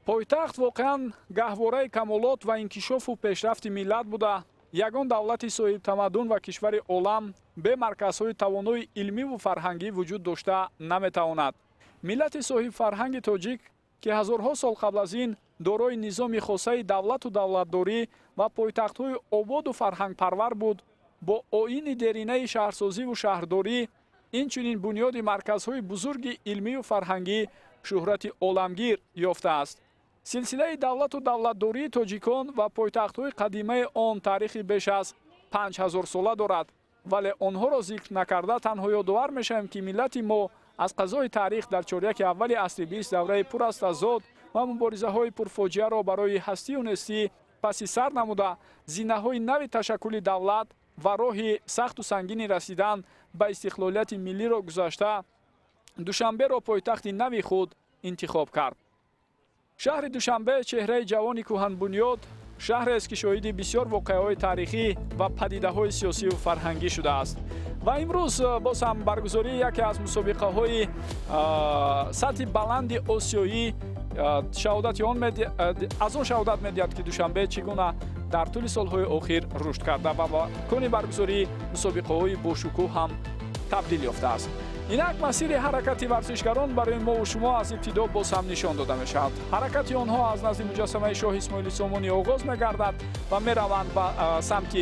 پایتخت واقعا گهواره کمالات و انکشاف و پیشرفت ملت بوده. یگان دولت صاحب تمدن و کشور عالم به مرکزهای توانای علمی و فرهنگی وجود داشته نمیتواند. ملت صاحب فرهنگ تاجیک که هزارها سال قبل از این دارای نظام خاصه دولت و دولتداری و پایتخت‌های آباد و فرهنگ پرور بود، با آیین درینه شهرسازی و شهرداری اینچنین بنیاد مرکزهای بزرگ علمی و فرهنگی شهرت عالمگیر یافته است. سلسله دولت و دولتداری تاجیکان و پایتخت‌های قدیمی آن تاریخی بیش از 5000 ساله دارد، ولی آنها را ذکر نکرده تنها یادآور میشیم که ملت ما از قضای تاریخ در چهارک اول عصر 20 دوره پر است از زاد و مبارزه‌های پرفاجعه را برای هستی و نیستی پس سر نموده، زینه‌های نو تشکل دولت و راه سخت و سنگین رسیدن به استقلالیت ملی را گذاشته، دوشنبه را پایتخت نو خود انتخاب کرد. شهر دوشنبه چهره جوان کهن بنیاد، شهر است که شاهد بسیار واقعه‌های تاریخی و پدیده‌های سیاسی و فرهنگی شده است. و امروز باز هم برگزاری یکی از مسابقه‌های سطح بلند آسیایی شهادت از آن شهادت می‌دهد که دوشنبه چگونه در طول سال‌های اخیر رشد کرده و با کن برگزاری مسابقه‌های باشکوه هم تبدیل یافته است. اینک مسیر حرکت ورزشکاران برای ما و شما از ابتدا باز هم نشان داده می شود. حرکت آنها از نزد مجسمه شاه اسماعیل سامانی آغاز می گردد و می روند به سمت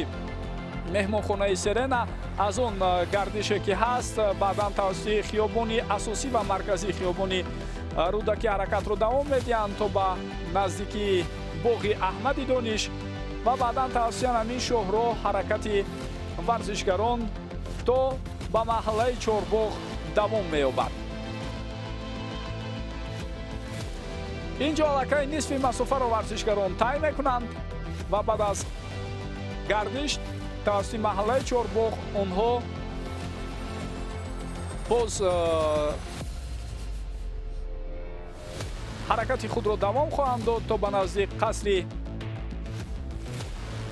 مهمانخانه سرنا. از آن گردشی که هست بعدا توسط خیابانی اساسی و مرکزی خیابانی رودکی حرکت رو دوام میدهند تا به نزدیکی باغ احمد دانش و بعدا توسط همین شاهراه حرکت ورزشکاران تا به محله چهارباغ دوام می‌یابد. اینجا الکی نصف مسافه را ورزشکاران طی می‌کنند و بعد از گردش توسط محله چهارباغ آنها باز حرکت خود را دوام خواهند داد تا به نزدیک قصر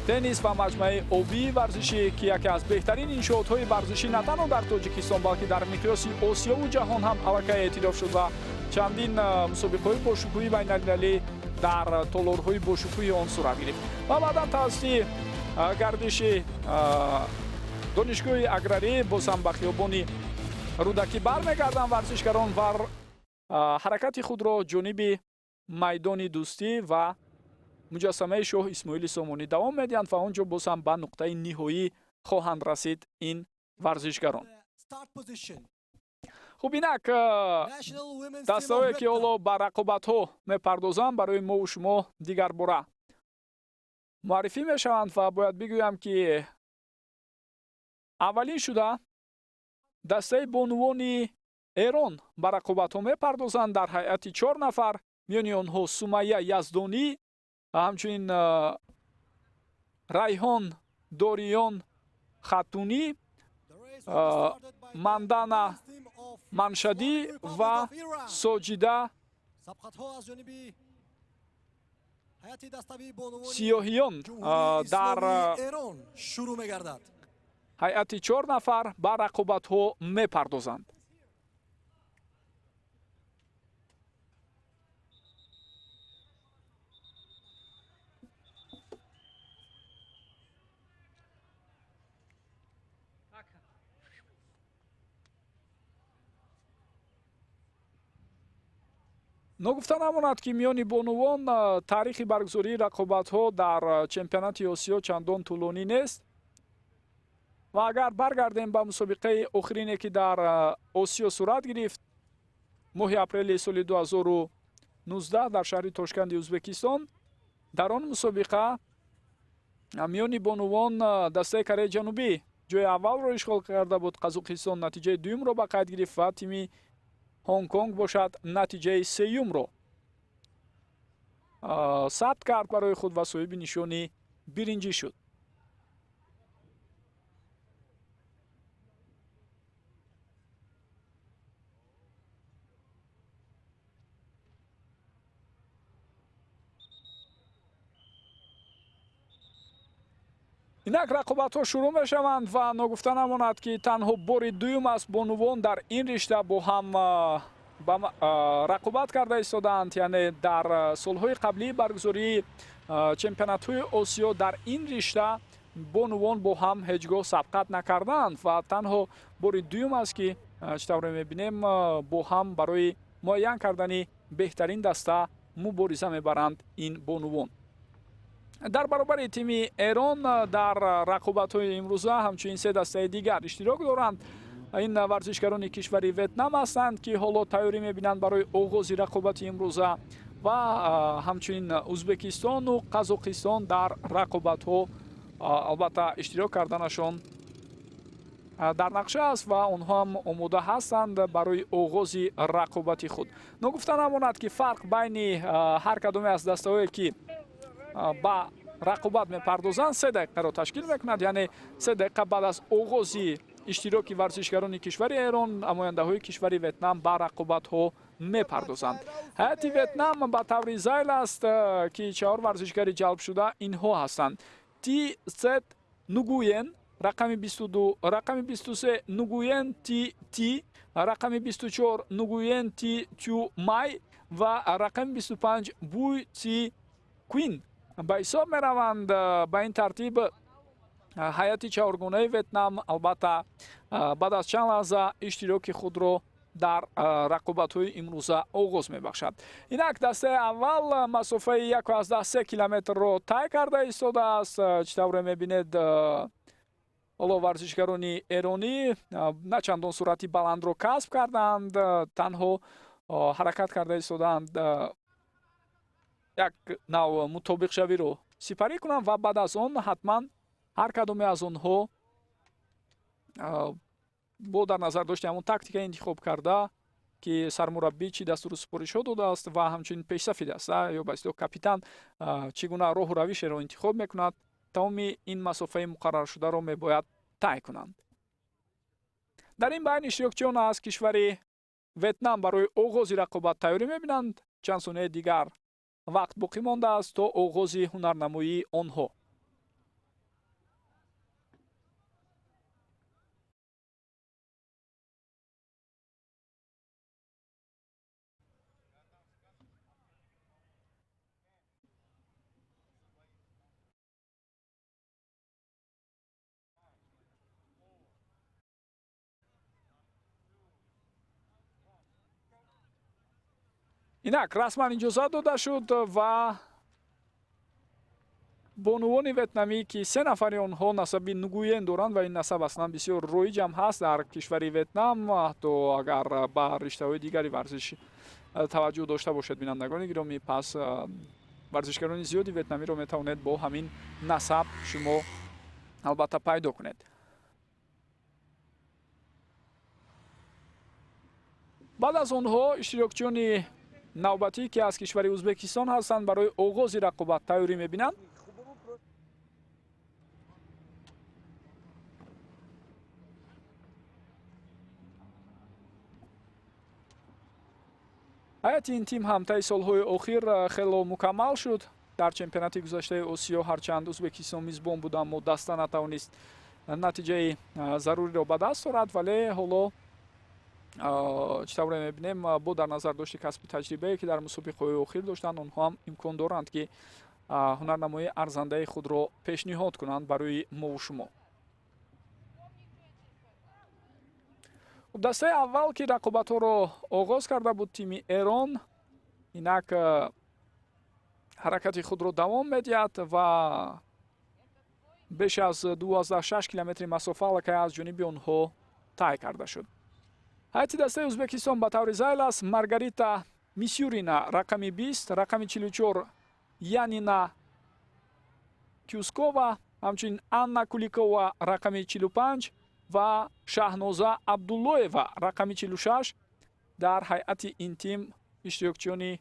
تنیس و مجمع آبی ورزشی که یکی از بهترین انشاءات‌های ورزشی نه تنها در تاجیکستان بلکه در مقیاس آسیا و جهان هم الکی اعتراف شد و چندین مسابقه‌های باشکوهی بین‌المللی در تالارهای باشکوهی آن صورت گرفت و بعدا توسط گردش دانشگاه اگراری باز هم به خیابان رودکی برمیگردند ورزشکاران و حرکت خود را جانب میدان دوستی و مجسمه شاه اسماعیل سامانی دوام میدهند و آنجا باز هم به نقطه نهایی خواهند رسید این ورزشکاران. خب اینک دسته‌هایی که حالا به رقابت‌ها می‌پردازند برای ما و شما دیگر باره معرفی میشوند و باید بگویم که اولین شده دسته بانوان ایران به رقابت‌ها می‌پردازند در هیئت 4 نفر، میان آنها سمیه یزدانی، همچنین ریحان داریان خاتونی، مندانا منشدی و ساجیده سیاهیان در هیئت 4 نفر به رقابت‌ها می‌پردازند. نگفته نماند که میان بانوان تاریخ برگزاری رقابت‌ها در چمپیونات آسیا چندان طولانی نیست و اگر برگردیم به مسابقه آخرینی که در آسیا صورت گرفت ماه اپریل سال 2019 در شهر تاشکند ازبکستان، در آن مسابقه میان بانوان دسته کره جنوبی جای اول را اشغال کرده بود. قزاقستان نتیجه دوم را به قید گرفت و تیم هنگ کنگ باشد نتیجه سیوم را ثبت کرد برای خود و صاحب نشانی برنجی شد. اینک رقابت‌ها شروع می‌شوند و نگفته نماند که تنها بار دوم است بانوان در این رشته با هم рақобат карда истоданд, яъне дар солҳои қаблии баргузории чемпионатҳои осиё дар ин ришта бонувон бо ҳам ҳеҷ гоҳ сабқат накарданд ва танҳо бори дуюм аст ки чӣ тавре мебинем бо ҳам барои муайян кардани беҳтарин даста мубориза мебаранд ин бонувон. дар баробари тими Эрон дар рақобатҳои имрӯза ҳамчунин се дастаи дигар иштирок доранд. ин варзишгарони кишвари Ветнам ҳастанд ки ҳоло тайёрӣ мебинанд барои оғози рақобати имрӯза ва ҳамчунин Узбекистону Қазоқистон дар рақобатҳо албатта иштирок карданашон дар нақша аст ва онҳо ҳам омода ҳастанд барои оғози рақобати худ. Ногуфта намонад ки фарқ байни ҳар кадоме аз дастаҳое ки ба рақобат мепардозанд 3 дақиқаро ташкил мекунад, яъне 3 дақиқа баъд аз оғози иштироки варзишгарони кишвари Эрон намояндаҳои кишвари Ветнам ба рақобатҳо мепардозанд. ҳайати Ветнам ба таври зайл аст ки 4 варзишгари ҷалбшуда инҳо ҳастанд: Ти Сет Нугуен, рақами 22, рақами 23 Нугуен Ти, рақами 24 Нугуен Ти Тю Май ва рақами 25 Буй Ти Куин ба ҳисоб мераванд. ба ин тартиб ҳайати чаҳоргонаи Ветнам албатта баъд аз чанд лаҳза иштироки худро дар рақобатҳои имрӯза оғоз мебахшад. Инак дастаи аввал масофаи 1,3 километрро тай карда истодааст. чӣ тавре мебинед ҳоло варзишгарони эронӣ на чандон суръати баландро касб карданд, танҳо ҳаракат карда истодаанд як нав мутобиқшавиро сипарӣ кунанд ва баъд аз он ҳатман ҳар кадоме аз онҳо бо дар назар дошти ҳамон тактика интихоб карда ки сармураббӣ чӣ дастуру супоришҳо додааст ва ҳамчунин пешсафи даста ё ба истлоҳ капитан чӣ гуна роҳу равишеро интихоб мекунад, тамоми ин масофаи муқарраршударо мебояд тай кунанд. дар ин байн иштирокчиён аз кишвари Ветнам барои оғози рақобат тайёрӣ мебинанд. чанд сонияи дигар вақт боқӣ мондааст то оғози ҳунарнамоии онҳо. инак расман иҷозат дода шуд ва бонувони ветнамӣ ки 3 нафари онҳо насаби Нугуен доранд ва ин насаб аслан бисёр роиҷам ҳаст дар кишвари Ветнам. ҳатто агар ба риштаҳои дигари варзиш таваҷҷӯҳ дошта бошед бинандагони гиромӣ, пас варзишгарони зиёди ветнамиро метавонед бо ҳамин насаб шумо албатта пайдо кунед. баъд аз онҳо иштирокчиёни навбатӣ ки аз кишвари Узбекистон ҳастанд барои оғози рақобат тайёрӣ мебинанд. ҳайати ин тим ҳам таи солҳои охир хело мукаммал шуд. дар чемпионати гузаштаи осиё ҳарчанд Узбекистон мизбон буда, аммо даста натавонист натиҷаи заруриро ба даст орад, вале ҳоло чӣ тавре мебинем бо дар назар дошти касби таҷрибае ки дар мусобиқаҳои охир доштанд, онҳо ҳам имкон доранд ки ҳунарнамоии арзандаи худро пешниҳод кунанд барои мову шумо. дастаи аввал ки рақобатҳоро оғоз карда буд тими Эрон, инак ҳаракати худро давом медиҳад ва беш аз 12-6 километри масофа аллакай аз ҷониби онҳо тай карда шуд. ҳайати дастаи Узбекистон ба таври зайл аст: Маргарита Мисюрина рақами 20, рақами 44 Янина Кюскова, ҳамчунин Анна Куликова рақами 45 ва Шаҳноза Абдуллоева рақами 46 дар ҳайати ин тим иштирокчиёни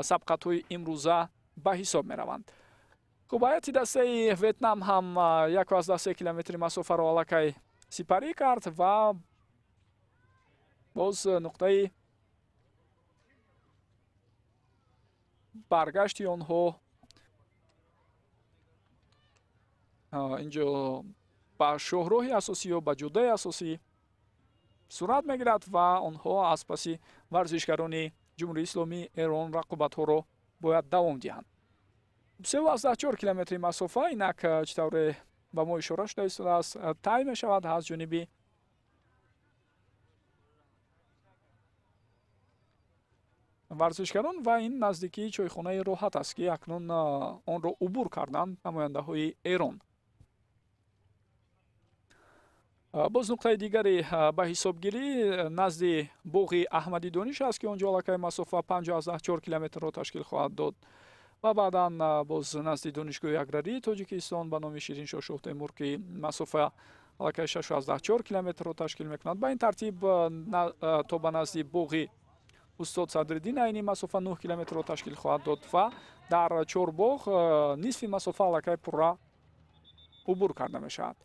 сабқатҳои имрӯза ба ҳисоб мераванд. хуб, ҳайати дастаи Ветнам ҳам 1,3 километри масофаро аллакай сипарӣ кард ва боз нуқтаи баргашти онҳо инҷо ба шоҳроҳи асосӣ ё ба ҷоддаи асосӣ сурат мегирад ва онҳо аз паси варзишгарони ҷумҳурии исломии Эрон рақобатҳоро бояд давом диҳанд. 3,4 километри масофа инак чӣ тавре ба мо ишора шуда истодааст тай мешавад аз ҷониби варзишгарон ва ин наздикии чойхонаи роҳат аст ки акнун онро убур карданд намояндаҳои Эрон. боз нуқтаи дигаре ба ҳисобгирӣ назди боғи Аҳмади Дониш аст ки онҷо аллакай масофа 5,4 километрро ташкил хоҳад дод ва баъдан боз назди донишгоҳи аграрии Тоҷикистон ба номи Ширин Шоҳ Шоҳ Темур ки масофа аллакай 6,4 километрро ташкил мекунад. Ба ин тартиб то ба назди боғи устод Садриддин Айнӣ масофа 9 километрро ташкил хоҳад дод ва дар Чорбоғ нисфи масофа аллакай пурра убур карда мешавад.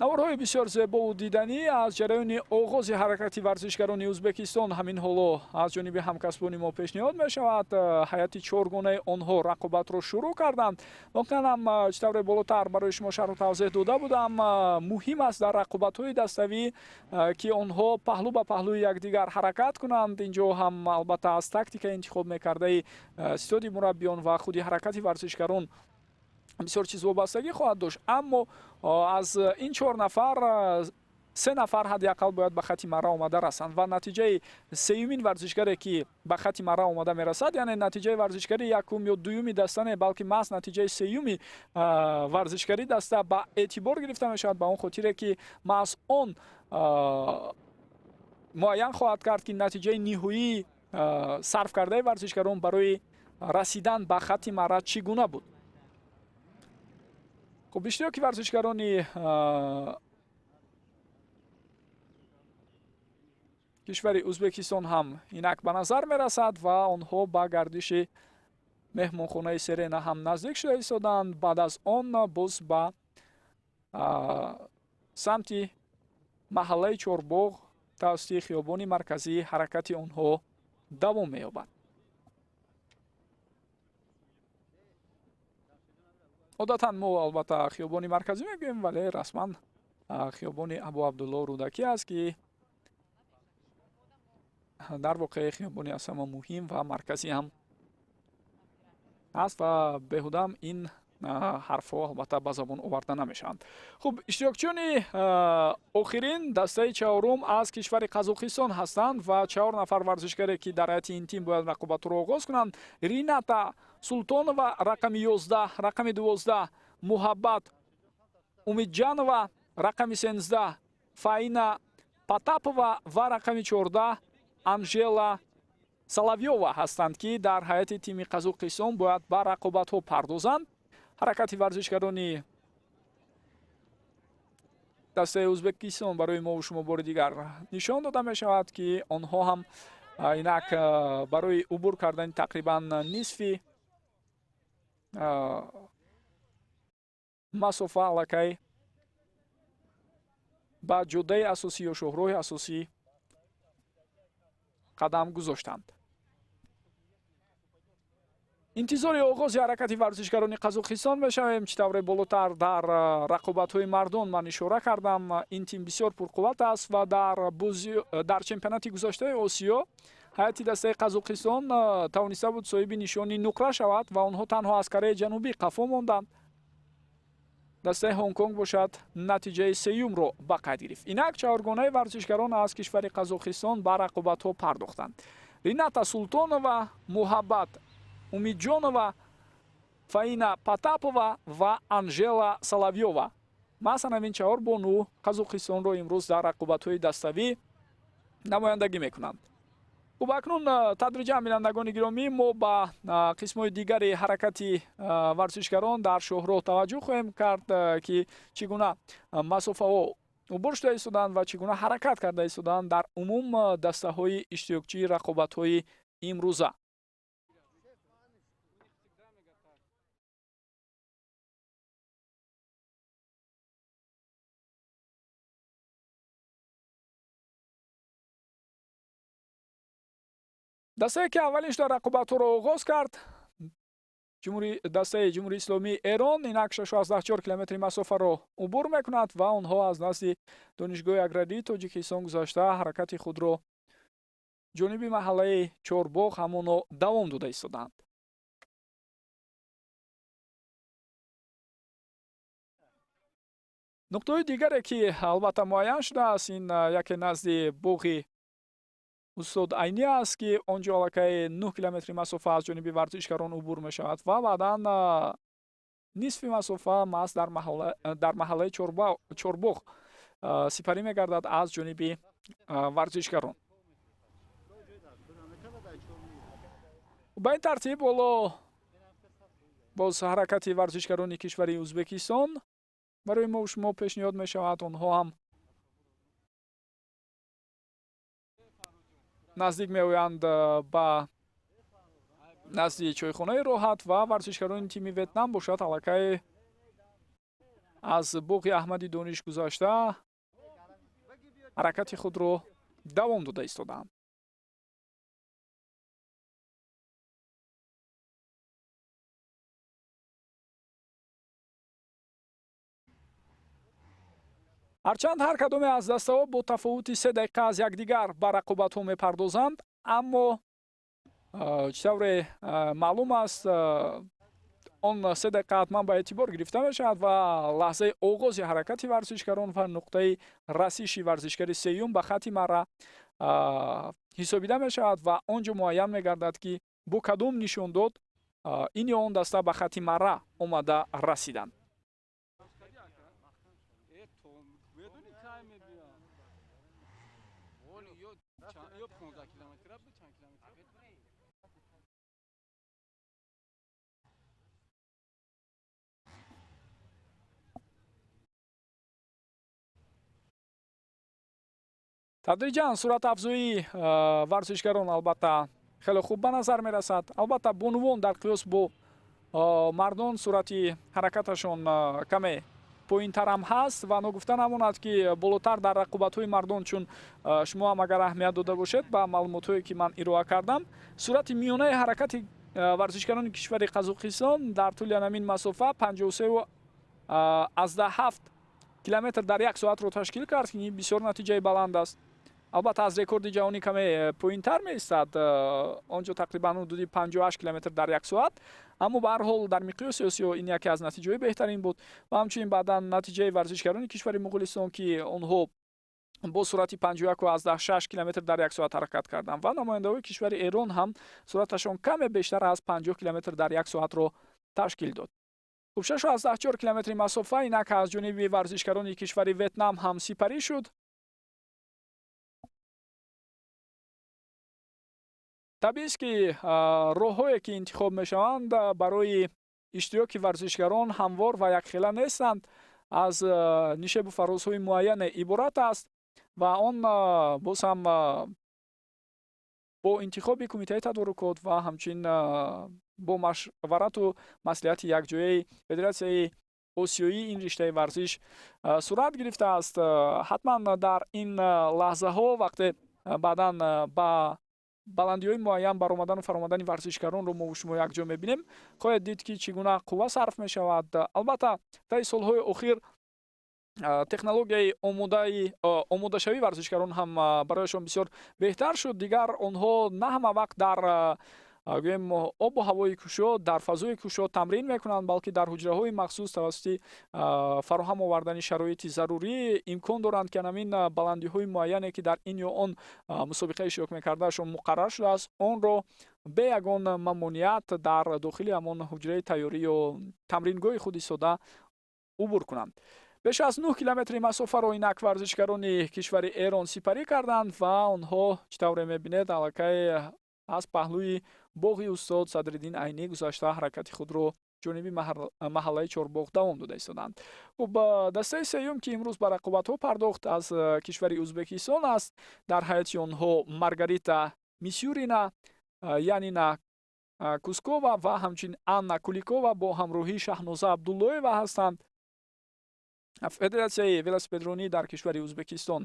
наворҳои бисёр зебову диданӣ аз ҷараёни оғози ҳаракати варзишгарони Ӯзбекистон ҳамин ҳоло аз ҷониби ҳамкасбони мо пешниҳод мешавад. ҳайати чоргонаи онҳо рақобатро шурӯъ карданд. воқеан ҳам чӣ тавре болотар барои шумо шарҳу тавзеҳ дода будам, муҳим аст дар рақобатҳои даставӣ ки онҳо паҳлӯ ба паҳлӯи якдигар ҳаракат кунанд. инҷо ҳам албатта аз тактика интихоб мекардаи ситоди мураббиён ва худи ҳаракати варзишгарон бисёр чиз вобастагӣ хоҳад дошт. аммо аз ин 4 нафар 3 нафар ҳадиақал бояд ба хати марра омада расанд ва натиҷаи сеюмин варзишгаре ки ба хати марра омада мерасад, яъне натиҷаи варзишгари якум ё дуюми даста не, балки маҳз натиҷаи сеюми варзишгари даста ба эътибор гирифта мешавад, ба он хотире ки маҳз он муайян хоҳад кард ки натиҷаи ниҳоии сарфкардаи варзишгарон барои расидан ба хати марра чӣ гуна буд. خب اشتراک ورزشکارانی کشور ازبکستان هم اینک به نظر میرسد و آنها با گردش مهمانخانه سرنا هم نزدیک شده ایستادند. بعد از آن باز به سمت محله چورباغ توسط خیابان مرکزی حرکت آنها دوام می‌یابد. عادتا ما البته خیابانی مرکزی میگیم ولی رسما خیابانی ابو عبدالله رودکی است که در واقع خیابانی اصلا مهم و مرکزی هم است و بهودم این حرفها البته به زبان آورده نمیشند. خب اشتراکچیان آخرین دسته چهارم از کشور قزاقستان هستند و 4 نفر ورزشکاری که در حیات این تیم باید رقابت رو آغاز کنند. ریната Султонова рақами 11, рақами 12 Муҳаббат Умидҷанова, рақами 13 Фаина Потапова ва рақами 14 Анжела Соловьёва ҳастанд ки дар ҳайати тими Қазоқистон бояд ба рақобатҳо пардозанд. ҳаракати варзишгарони дастаи Ӯзбекистон барои мо шумо бори дигар нишон дода мешавад ки онҳо ҳам инак барои убур кардани тақрибан нисфи масофа аллакай ба ҷоддаи асосӣ ё шоҳроҳи асосӣ қадам гузоштанд. интизори оғози ҳаракати варзишгарони Қазоқистон мешавем. чӣ тавре болотар дар рақобатҳои мардон ман ишора кардам, ин тим бисёр пурқувват аст ва дар чемпионати гузаштаи Осиё ҳайати дастаи Қазоқистон тавониста буд соҳиби нишони нуқра шавад ва онҳо танҳо аз Кореяи ҷанубӣ қафо монданд. дастаи Ҳонконг бошад натиҷаи сеюмро ба қайд гирифт. инак чаҳоргонаи варзишгарон аз кишвари Қазоқистон ба рақобатҳо пардохтанд. Рината Султонова, Муҳаббат Умидҷонова, Фаина Потапова ва Анжела Соловьёва. масалан ин 4 бону Қазоқистонро имрӯз дар рақобатҳои даставӣ намояндагӣ мекунанд. خب اکنون تدریجا بینندگان گرامی ما با قسم‌های دیگری حرکتی ورزشکاران در شهرها توجه خواهیم کرد که چگونه مسافه ها عبور شده ایستادند و چگونه حرکت کرده ایستادند در عموم دسته‌های اشتراکچی رقابت‌های امروزه. دسته‌ای که اولش در رقابت‌ها را آغاز کرد дастаи ҷумҳурии исломии Эрон инак 16 километри масофаро убур мекунад ва онҳо аз назди донишгоҳи аграрии Тоҷикистон гузашта ҳаракати худро ҷониби маҳаллаи Чорбоғ ҳамоно давом дода истоданд. нуқтаҳои дигаре ки албатта муайян шудааст, ин яке назди боғи устод Айни аст ки он ҷо аллакай 9 километри масофа аз ҷониби варзишгарон убур мешавад ва баъдан нисфи масофа маҳз дар маҳаллаи Чорбоғ сипарӣ мегардад аз ҷониби варзишгарон. ба ин тартиб ҳоло боз ҳаракати варзишгарони кишвари Ӯзбекистон барои мо шумо пешниҳод мешавад. онҳо ҳам наздик меоянд ба назди чойхонаи роҳат ва варзишгарони тими Ветнам бошад аллакай аз боғи Аҳмади Дониш гузашта ҳаракати худро давом дода истоданд. ҳарчанд ҳар кадоме аз дастаҳо бо тафовути 3 дақиқа аз якдигар ба рақобатҳо мепардозанд, аммо чӣ тавре маълум аст, он 3 дақиқа ҳатман ба эътибор гирифта мешавад ва лаҳзаи оғози ҳаракати варзишгарон ва нуқтаи расиши варзишгари сеюм ба хати марра ҳисобида мешавад ва он ҷо муайян мегардад ки бо кадом нишондод ин ё он даста ба хати марра омада расиданд. тадриҷан суратафзоии варзишгарон албатта хеле хуб ба назар мерасад. албатта бонувон дар қиёс бо мардон сурати ҳаракаташон каме поинтар ҳам ҳаст ва ногуфта намонад ки болотар дар рақобатҳои мардон, чун шумо ҳам агар аҳамият дода бошед ба маълумотҳое ки ман ироа кардам, сурати миёнаи ҳаракати варзишгарони кишвари Қазоқистон дар тӯли анамин масофа 53.7 километр дар як соатро ташкил кард, ки бисёр натиҷаи баланд аст. албатта аз рекорди ҷаҳонӣ каме поинтар меистад, он ҷо тақрибан ҳудуди 58 километр дар як соат, аммо ба ҳар ҳол дар миқёси Осиё ин яке аз натиҷаҳои беҳтарин буд ва ҳамчунин баъдан натиҷаи варзишгарони кишвари Муғулистон ки онҳо бо сурати 51.6 километр дар як соат ҳаракат карданд ва намояндаҳои кишвари Эрон ҳам сураташон каме бештар аз 50 километр дар як соатро ташкил дод. 16 километри масофа инак аз ҷониби варзишгарони кишвари Ветнам ҳам сипарӣ шуд. табиист ки роҳҳое ки интихоб мешаванд барои иштироки варзишгарон ҳамвор ва якхела нестанд. аз нишебу фарозҳои муайяне иборат аст ва он боз ҳам бо интихоби кумитаи тадорукот ва ҳамчунин бо машварату маслиҳати якҷояи Федератсияи Осиёӣ ин риштаи варзиш сурат гирифтааст. ҳатман дар ин лаҳзаҳо вақте баъдан ба баландиҳои муайян баромадану фаромадани варзишгаронро мо шумо якҷо мебинем, хоҳед дид ки чӣ гуна қувва сарф мешавад. албатта таи солҳои охир технологияи омодашавии варзишгарон ҳам барояшон бисёр беҳтар шуд. дигар онҳо на ҳама вақт дар гӯем обу ҳавои кушод, дар фазои кушод тамрин мекунанд, балки дар ҳуҷраҳои махсус тавассути фароҳам овардани шароити зарурӣ имкон доранд ки анамин баландиҳои муайяне ки дар ин ё он мусобиқаи иштирок мекардаашон муқаррар шудааст, онро бе ягон мамнуъият дар дохили ҳамон ҳуҷраи тайёрӣ ё тамрингоҳи худ истода убур кунанд. беш аз 9 километри масофаро инак варзишгарони кишвари Эрон сипарӣ карданд ва онҳо чӣ тавре мебинед аллакай аз паҳлӯи боғи устод Садриддин Айнӣ гузашта ҳаракати худро ҷониби маҳаллаи Чорбоғ давом дода истоданд. хуб, дастаи сеюм ки имрӯз ба рақобатҳо пардохт аз кишвари Ӯзбекистон аст. дар ҳайати онҳо Маргарита Мисюрина, Янина Кускова ва ҳамчунин Анна Куликова бо ҳамроҳии Шаҳноза Абдуллоева ҳастанд. Федератсияи велосипедронӣ дар кишвари Ӯзбекистон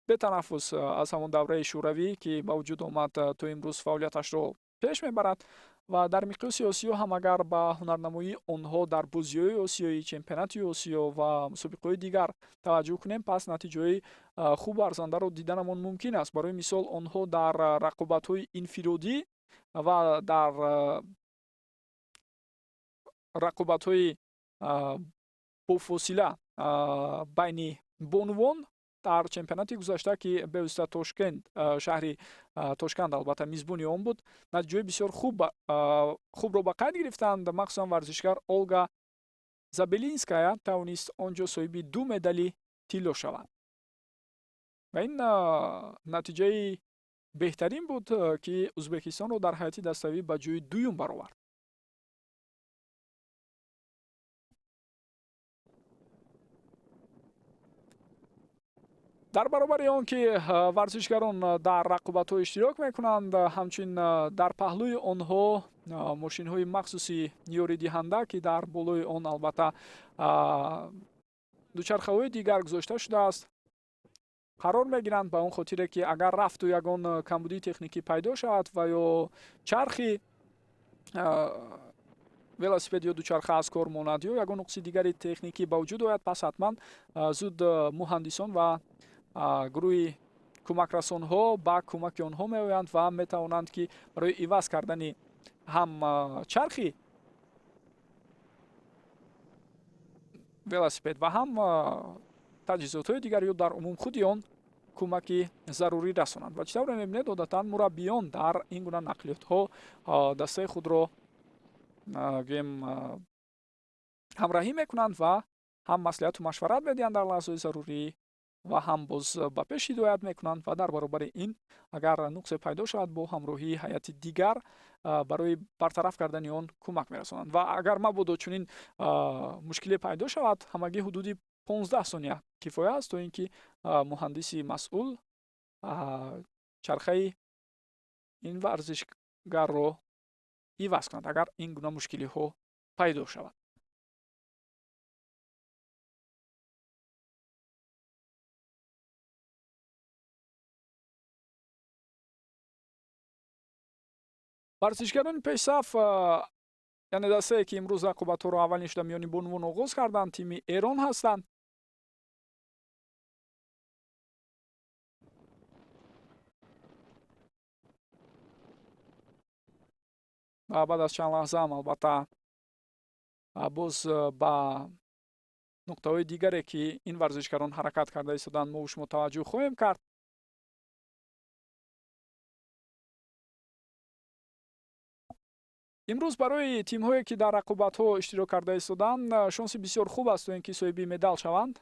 бетанаффус аз ҳамон давраи шӯравӣ ки ба вуҷуд омад то имрӯз фаъолияташро пеш мебарад. ва дар миқёси осиё ҳам агар ба ҳунарнамоии онҳо дар бозиҳои осиёӣ, чемпионати осиё ва мусобиқаҳои дигар таваҷҷӯҳ кунем, пас натиҷаҳои хубу арзандаро диданамон мумкин аст. Барои мисол, онҳо дар рақобатҳои инфиродӣ ва дар рақобатҳои бофосила байни бонувон дар чемпионати гузашта, ки бевосита Тошкент, шаҳри Тошкент албатта мизбони он буд, натиҷаҳои бисёр хубро ба қайд гирифтанд. махсусан варзишгар Олга Забелинская тавонист онҷо соҳиби 2 медали тилло шавад. ва ин натиҷаи беҳтарин буд, ки Узбекистонро дар ҳайати даставӣ ба ҷои дуюм баровард. дар баробари он ки варзишгарон дар рақобатҳо иштирок мекунанд, ҳамчунин дар паҳлӯи онҳо мошинҳои махсуси ёридиҳанда, ки дар болои он албатта дучархаҳои дигар гузошта шудааст, қарор мегиранд, ба он хотире ки агар рафту ягон камбудии техникӣ пайдо шавад ва ё чархи велосипед ё дучарха аз кор монад ё ягон нуқси дигари техникӣ ба вуҷуд ояд, пас ҳатман зуд муҳандисон ва гурӯҳи кӯмакрасонҳо ба кӯмаки онҳо меоянд ва метавонанд ки барои иваз кардани ҳам чархи велосипед ва ҳам таҷҳизотҳои дигар ё дар умум худи он кӯмаки зарурӣ расонанд. ва чӣ тавре мебинед, одатан мураббиён дар ин гуна нақлиётҳо дастаи худро гӯем ҳамроҳӣ мекунанд ва ҳам маслиҳату машварат медиҳанд дар лаҳзаҳои зарурӣ ва ҳам боз ба пеш ҳидоят мекунанд, ва дар баробари ин агар нуқсе пайдо шавад, бо ҳамроҳии ҳайати дигар барои бартараф кардани он кӯмак мерасонанд. ва агар мабодо чунин мушкиле пайдо шавад, ҳамагӣ ҳудуди 15 сония кифоя аст, то ин ки муҳандиси масъул чархаи ин варзишгарро иваз кунад, агар ин гуна мушкилиҳо пайдо шавад. варзишгарони пешсаф, яъне дастае ки имрӯз рақобатҳоро аввалин шуда миёни бонувон оғоз карданд, тими Эрон ҳастанд. ва баъд аз чанд лаҳза ҳам албатта боз ба нуқтаҳои дигаре ки ин варзишгарон ҳаракат карда истоданд, мо шумо таваҷҷӯҳ хоҳем кард. имрӯз барои тимҳое ки дар рақобатҳо иштирок карда истоданд, шонси бисёр хуб аст то ин ки соҳиби медал шаванд.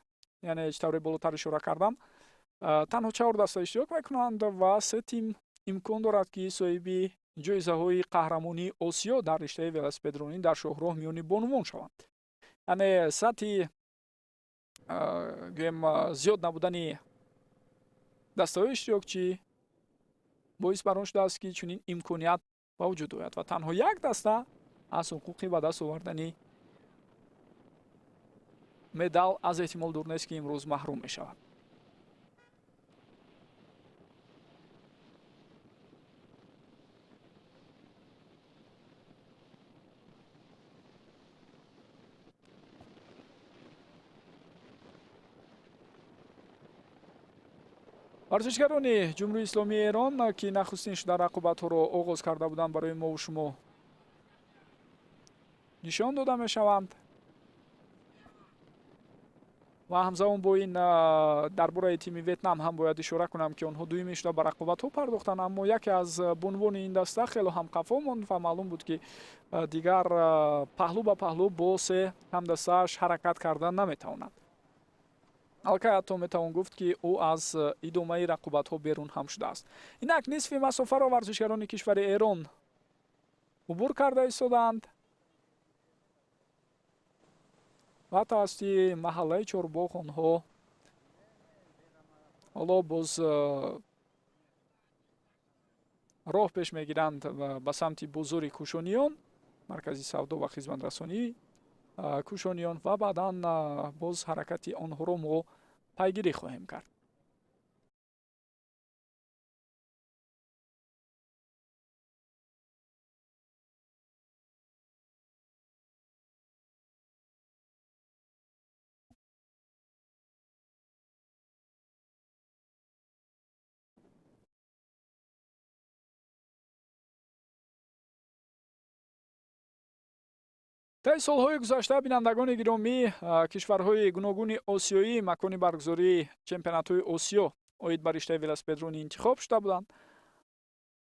яъне чӣ тавре болотар ишора кардам, танҳо 4 даста иштирок мекунанд ва 3 тим имкон дорад ки соҳиби ҷоизаҳои қаҳрамонии Осиё дар риштаи велосипедронӣ дар шоҳроҳ миёни бонувон шаванд. яъне сатҳи гӯем зиёд набудани дастаҳои иштирокчӣ боис бар он шудааст, ки чунин имконият ба вуҷуд ояд ва танҳо як даста аз ҳуқуқи ба даст овардани медал аз эҳтимол дур нест, ки имрӯз маҳрум мешавад. варзишгарони ҷумҳурии исломии Эрон, ки нахустин шуда рақобатҳоро оғоз карда буданд, барои мову шумо нишон дода мешаванд. ва ҳамзамон бо ин дар бораи тими Ветнам ҳам бояд ишора кунам, ки онҳо дуюмин шуда ба рақобатҳо пардохтанд, аммо яке аз бонувони ин даста хело ҳам қафо монд ва маълум буд, ки дигар паҳлӯ ба паҳлӯ бо се ҳамдастааш ҳаракат карда наметавонад. албатта ҳатто метавон гуфт, ки ӯ аз идомаи рақобатҳо берун ҳам шудааст. инак нисфи масофаро варзишгарони кишвари Эрон убур карда истоданд ва тавассути маҳаллаи Чорбоғ онҳо ҳоло боз роҳ пеш мегиранд ба самти бозори Кушониён, маркази савдо ва хизматрасонии Кушониён, ва баъдан боз ҳаракати онҳоро мо пайгирӣ хоҳем кард. дар солҳои гузашта бинандагони гиромӣ, кишварҳои гуногуни осиёӣ макони баргузории чемпионатҳои осиё оид ба риштаи велосипедронӣ интихоб шуда буданд.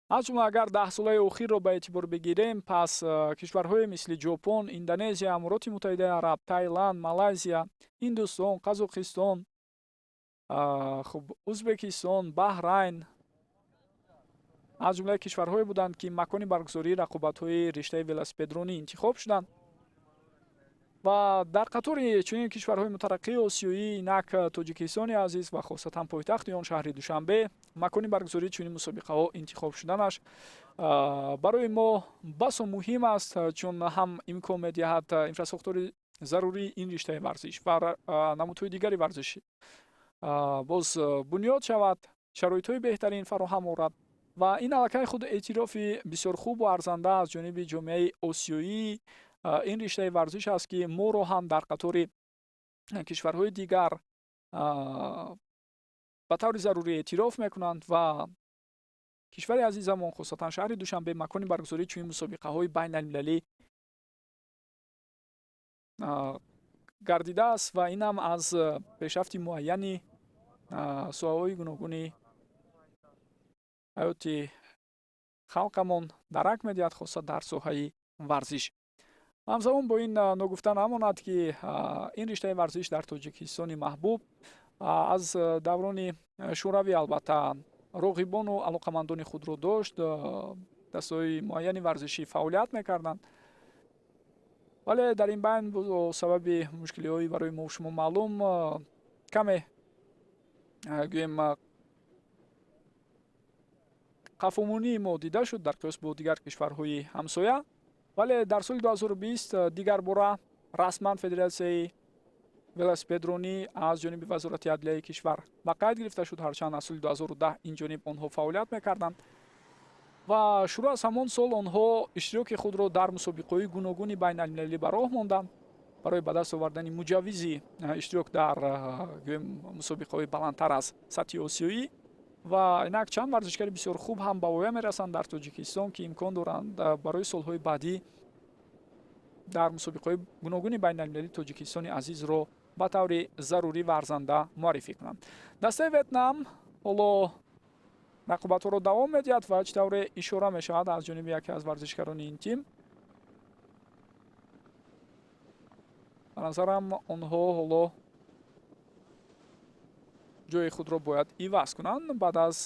аз ҷумла агар 10 солаи охирро ба эътибор бигирем, пас кишварҳое мисли ҷопон, индонезия, амороти муттаҳидаи араб, таиланд, малайзия, ҳиндустон, қазоқистон, узбекистон, баҳрайн аз ҷумлаи кишварҳое буданд, ки макони баргузории рақобатҳои риштаи велосипедронӣ интихоб шуданд. ва дар қатори чунин кишварҳои мутараққии осиёӣ инак тоҷикистони азиз ва хосатан пойтахти он шаҳри Душанбе макони баргузории чунин мусобиқаҳо интихоб шуданаш барои мо басо муҳим аст, чун ҳам имкон медиҳад инфраструктураи зарурии ин риштаи варзиш ва намудҳои дигари варзиш боз бунёд шавад, шароитҳои беҳтарин фароҳам орад ва ин аллакай худ эътирофи бисёр хубу арзанда аз ҷониби ҷомеаи осиёӣ ин риштаи варзиш аст, ки моро ҳам дар қатори кишварҳои дигар ба таври зарурӣ эътироф мекунанд ва кишвари азизамон хосатан шаҳри Душанбе макони баргузории чунин мусобиқаҳои байналмилалӣ гардидааст ва инам аз пешрафти муайяни соҳаҳои гуногуни ҳаёти халқамон дарак медиҳад, хоса дар соҳаи варзиш. ҳамзамон бо ин ногуфта намонад, ки ин риштаи варзиш дар тоҷикистони маҳбуб аз даврони шӯравӣ албатта роғибону алоқамандони худро дошт, дастаҳои муайяни варзишӣ фаъолият мекарданд. вале дар ин байн бо сабаби мушкилиҳои барои мо шумо маълум каме гӯем қафомонии мо дида шуд дар қиёс бо дигар кишварҳои ҳамсоя. вале дар соли 2020 дигар бора расман федератсияи велосипедронӣ аз ҷониби вазорати адлияи кишвар ба қайд гирифта шуд, ҳарчанд аз соли 2010 ин ҷониб онҳо фаъолият мекарданд ва шурӯъ аз ҳамон сол онҳо иштироки худро дар мусобиқаҳои гуногуни байналмилалӣ ба роҳ монданд барои ба даст овардани муҷаввизи иштирок дар гӯем мусобиқаҳои баландтар аз сатҳи осиёӣ ва инак чанд варзишгари бисёр хуб ҳам ба воя мерасанд дар Тоҷикистон, ки имкон доранд барои солҳои баъдӣ дар мусобиқаҳои гуногуни байналмилалии Тоҷикистони азизро ба таври зарурӣ ва арзанда муаррифӣ кунанд. дастаи Ветнам ҳоло рақобатҳоро давом медиҳад ва ҳеҷ тавре ишора мешавад аз ҷониби яке аз варзишгарони ин тим. ба назарам онҳо ҳоло ҷои худро бояд иваз кунанд баъд аз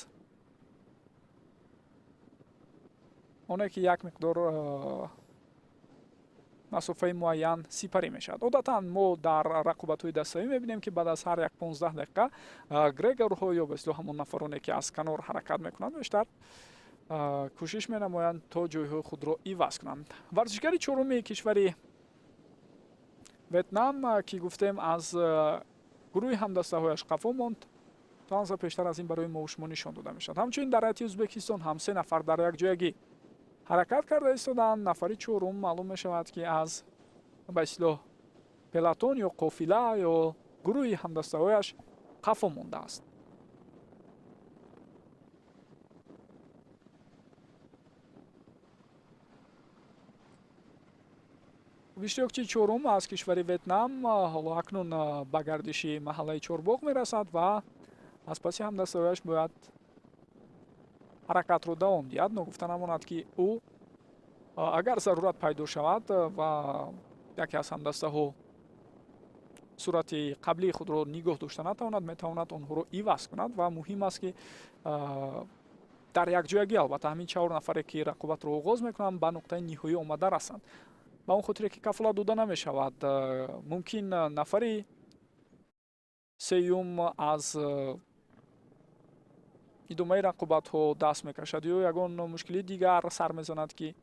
оне ки як миқдор масофаи муайян сипарӣ мешавад. одатан мо дар рақобатҳои даставӣ мебинем, ки баъд аз ҳар як 15 дақиқа грегорҳо ё ба ислоҳ ҳамон нафароне ки аз канор ҳаракат мекунанд бештар кӯшиш менамоянд то ҷойҳои худро иваз кунанд. варзишгари чоруми кишвари Ветнам ки гуфтем аз гурӯҳи ҳамдастаҳояш қафо монд, танза пештар аз ин барои мо шумо нишон дода мешавад. ҳамчунин дар ҳайати Узбекистон ҳам 3 нафар дар якҷоягӣ ҳаракат карда истоданд. нафари чорум маълум мешавад, ки аз ба ислоҳ пелотон ё қофила ё гурӯҳи ҳамдастаҳояш қафо мондааст. иштирокчии чорум аз кишвари Ветнам ҳоло акнун ба гардиши маҳаллаи Чорбоғ мерасад ва аз паси ҳамдастаҳояш бояд ҳаракатро давом диҳад. ногуфта намонад, ки ӯ агар зарурат пайдо шавад ва яке аз ҳамдастаҳо сурати қаблии худро нигоҳ дошта натавонад, метавонад онҳоро иваз кунад ва муҳим аст, ки дар якҷоягӣ албатта ҳамин 4 нафаре ки рақобатро оғоз мекунанд ба нуқтаи ниҳоӣ омада расанд. ба он хотире ки кафолат дода намешавад, мумкин нафари сеюм аз идомаи рақобатҳо даст мекашад ё ягон мушкили дигар сар мезанад, ки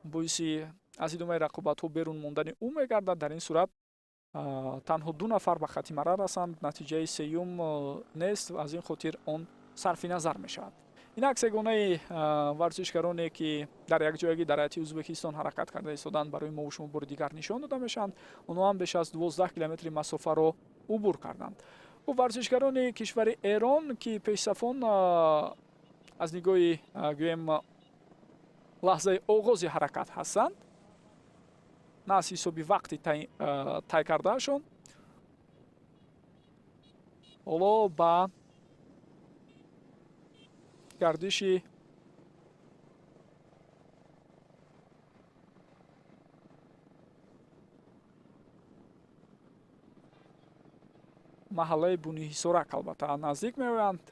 боиси аз идомаи рақобатҳо берун мондани ӯ мегардад. дар ин сурат танҳо 2 нафар ба хати марра расанд, натиҷаи сеюм нест, аз ин хотир он сарфи назар мешавад. инак сегонаи варзишгароне ки дар якҷоягӣ дар ҳайати Узбекистон ҳаракат карда истоданд барои мо шумо бори дигар нишон дода мешаванд. онҳо ҳам беш аз 12 километри масофаро убур карданд. ӯ варзишгарони кишвари Эрон ки пешсафон аз нигоҳи гӯем лаҳзаи оғози ҳаракат ҳастанд, на аз ҳисоби вақти тай кардаашон. ҳоло ба гардиши маҳаллаи Буниҳисорак албатта наздик меоянд,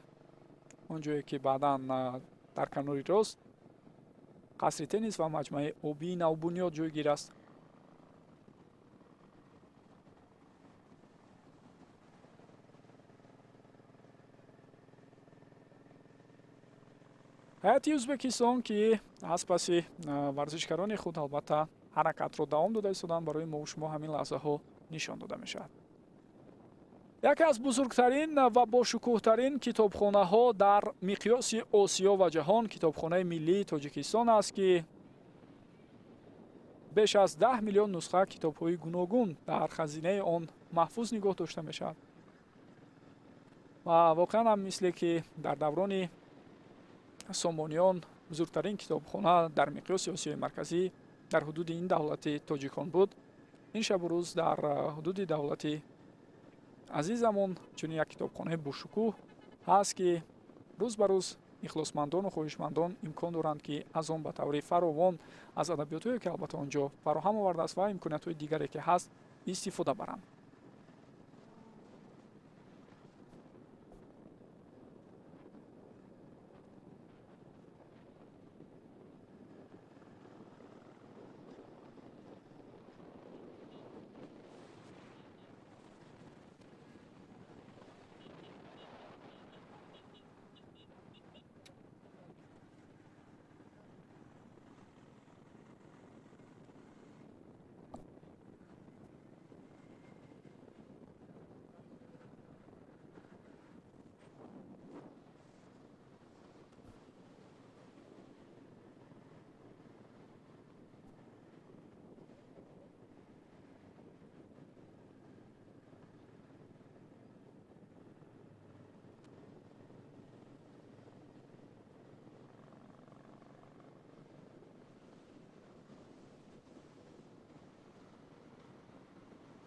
он ҷое ки баъдан дар канори рост қасри теннис ва маҷмӯи обии навбунёд ҷойгир аст. ҳайати ӯзбекистон ки аз паси варзишгарони худ албатта ҳаракатро давом дода истоданд, барои мо шумо ҳамин лаҳзаҳо нишон дода мешавад. яке аз бузургтарин ва бошукӯҳтарин китобхонаҳо дар миқёси осиё ва ҷаҳон китобхонаи миллии тоҷикистон аст ки беш аз 10 миллион нусха китобҳои гуногун дар хазинаи он маҳфуз нигоҳ дошта мешавад. ва воқеан ҳам мисле ки дар даврони сомониён бузургтарин китобхона дар миқёси осиёи марказӣ дар ҳудуди ин давлати тоҷикон буд. ин шабу рӯз дар ҳудуди давлати азизамон чунин як китобхонаи бошукӯҳ ҳаст ки рӯз ба рӯз ихлосмандону хоҳишмандон имкон доранд ки аз он ба таври фаровон аз адабиётое ки албатта онҷо фароҳам овардааст ва имкониятҳои дигаре ки ҳаст истифода баранд.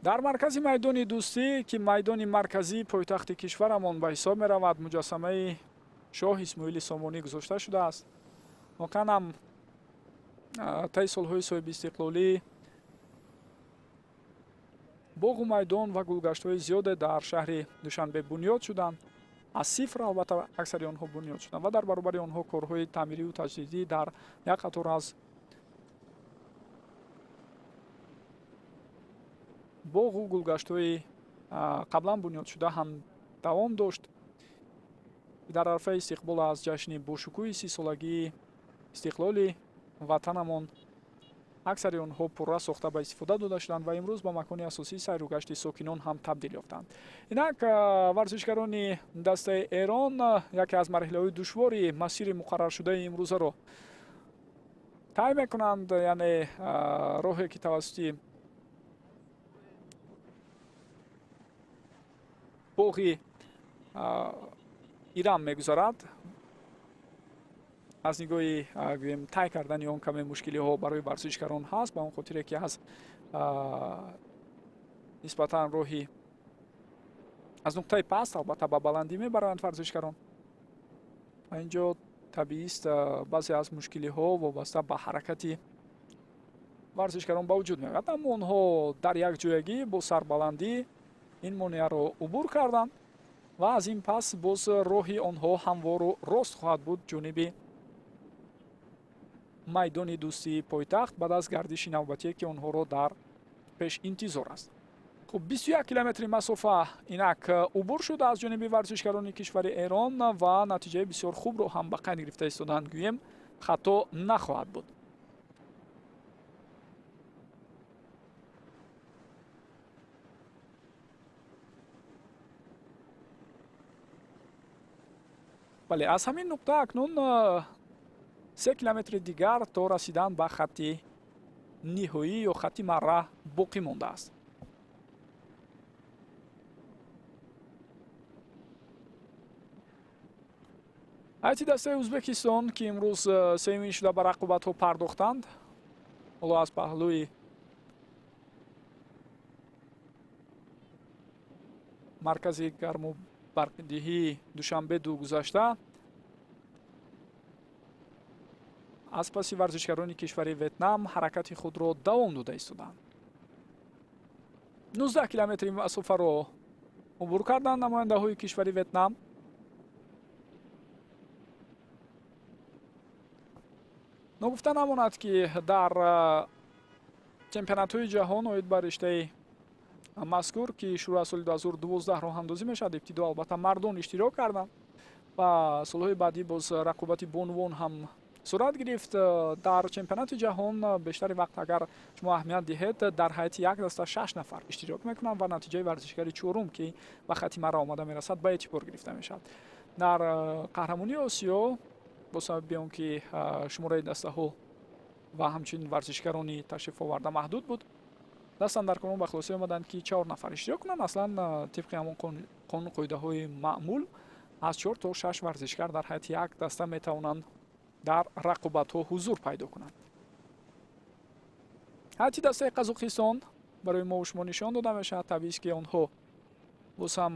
дар маркази майдони дӯстӣ ки майдони марказии пойтахти кишварамон ба ҳисоб меравад, муҷассамаи шоҳ Исмоили Сомонӣ гузошта шудааст. воқеан ҳам таи солҳои соҳиби истиқлолӣ боғу майдон ва гулгаштҳои зиёде дар шаҳри Душанбе бунёд шуданд. аз сифр албатта аксари онҳо бунёд шуданд ва дар баробари онҳо корҳои таъмирию таҷдидӣ дар як қатор аз боғу гулгаштҳои қаблан бунёдшуда ҳам давом дошт. дар арфаи истиқбол аз ҷашни бошукӯҳи 30-солагии истиқлоли ватанамон аксари онҳо пурра сохта ба истифода дода шуданд ва имрӯз ба макони асосии сайру гашти сокинон ҳам табдил ёфтанд. инак варзишгарони дастаи Эрон яке аз марҳилаҳои душвори масири муқарраршудаи имрӯзаро тай мекунанд, яъне роҳе ки тавассути боғи Иран мегузарад. аз нигоҳи гӯем тай кардани он каме мушкилиҳо барои варзишгарон ҳаст, ба он хотире ки аз нисбатан роҳи аз нуқтаи паст албатта ба баландӣ мебаранд варзишгарон. ва инҷо табиист баъзе аз мушкилиҳо вобаста ба ҳаракати варзишгарон ба вуҷуд меояд, аммо онҳо дар якҷоягӣ бо сарбаландӣ ин монеаро убур карданд ва аз ин пас боз роҳи онҳо ҳамвору рост хоҳад буд ҷониби майдони дӯстии пойтахт баъд аз гардиши навбатие ки онҳоро дар пеш интизор аст. хуб 21 километри масофа инак убур шуда аз ҷониби варзишгарони кишвари Эрон ва натиҷаи бисёр хубро ҳам ба қайд гирифта истоданд. гӯем хато нахоҳад буд. бале аз ҳамин нуқта акнун 3 километри дигар то расидан ба хатти ниҳоӣ ё хатти марра боқӣ мондааст. ҳайати дастаи ӯзбекистон ки имрӯз сеюмин шуда ба рақобатҳо пардохтанд, ҳоло аз паҳлӯи маркази гарму барқдиҳӣ душанбе 2 гузашта аз паси варзишгарони кишвари ветнам ҳаракати худро давом дода истоданд. 19 километри масофаро убур карданд намояндаҳои кишвари ветнам. ногуфта намонад ки дар чемпионатҳои ҷаҳон оид ба риштаи мазкур ки шурӯъ аз соли 2012 роҳандозӣ мешавад, ибтидо албатта мардон иштирок карданд ва солҳои баъдӣ боз рақобати бонувон ҳам сурат гирифт. дар чемпионати ҷаҳон бештари вақт агар шумо аҳамият диҳед дар ҳайати як даста 6 нафар иштирок мекунанд ва натиҷаи варзишгари чорум ки ба хати марра омада мерасад ба эътибор гирифта мешавад. дар қаҳрамонии осиё бо сабаби он ки шумораи дастаҳо ва ҳамчунин варзишгарони ташрифоварда маҳдуд буд, дастандаркунон ба хулосӣ омаданд ки 4 нафар иштирок кунанд. аслан тибқи ҳамон қонун қоидаҳои маъмул аз 4 то 6 варзишгар дар ҳайати як даста метавонанд дар рақобатҳо ҳузур пайдо кунанд. ҳайати дастаи Қазоқистон барои мо шумо нишон дода мешавад. табиист ки онҳо боз ҳам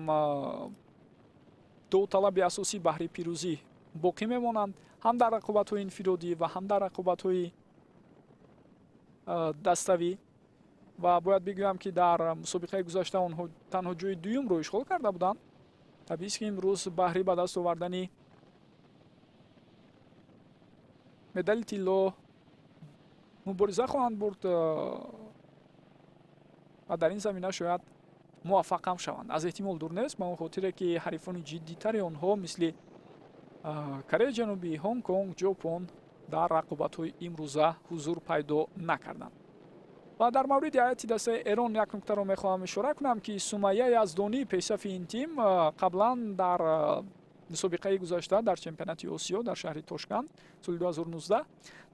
довталаби асосӣ баҳри пирӯзӣ боқӣ мемонанд, ҳам дар рақобатҳои инфиродӣ ва ҳам дар рақобатҳои даставӣ. ва бояд бигӯям ки дар мусобиқаи гузашта онҳо танҳо ҷои дуюмро ишғол карда буданд. табиист ки имрӯз баҳри ба даст овардани медали тилло мубориза хоҳанд бурд ва дар ин замина шояд муваффақ ҳам шаванд. аз эҳтимол дур нест, ба он хотире ки ҳарифони ҷиддитари онҳо мисли Кореяи ҷанубӣ, Ҳонг-Конг, Ҷопон дар рақобатҳои имрӯза ҳузур пайдо накарданд. ва дар мавриди ҳайати дастаи Эрон як нуктаро мехоҳам ишора кунам ки Сумайя Яздонӣ пешсафи ин тим қаблан дар мусобиқаи гузашта дар чемпионати Осиё дар шаҳри Тошканд соли 2019